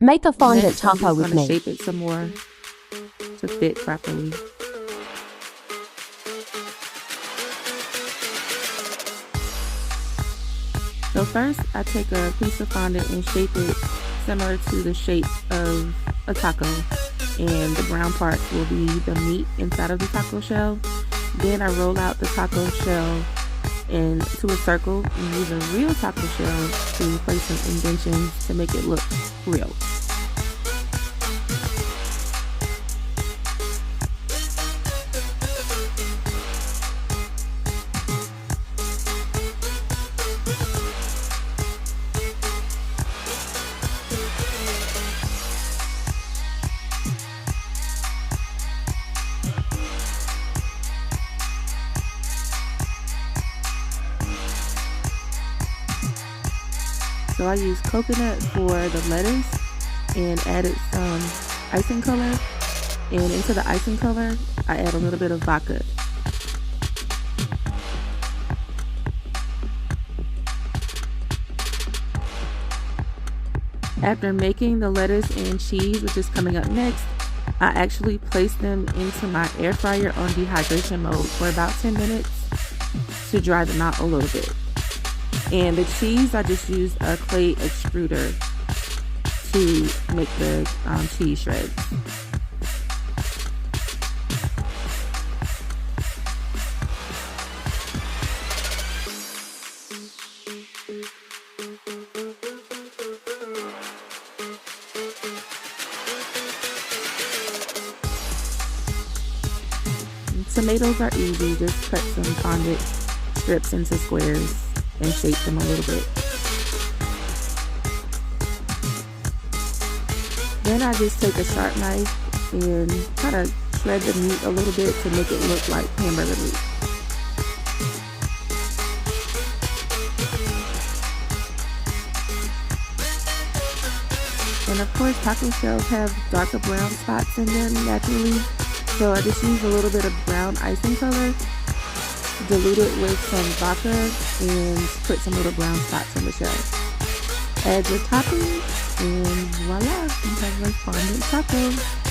Make a fondant Next, I'm taco just with going to me. shape it some more to fit properly. So first, I take a piece of fondant and shape it similar to the shape of a taco. And the brown part will be the meat inside of the taco shell. Then I roll out the taco shell into a circle and use a real taco shell to place some indentions to make it look real. So I used coconut for the lettuce and added some icing color. And into the icing color, I add a little bit of vodka. After making the lettuce and cheese, which is coming up next, I actually placed them into my air fryer on dehydration mode for about 10 minutes to dry them out a little bit. And the cheese, I just used a clay extruder to make the cheese shreds. Tomatoes are easy, just cut some fondant strips into squares and shape them a little bit. Then I just take a sharp knife and kind of shred the meat a little bit to make it look like hamburger meat. And of course, taco shells have darker brown spots in them naturally, so I just use a little bit of brown icing color, dilute it with some vodka, and put some little brown spots in the shell. Add your topping, and voila, you have a fondant taco.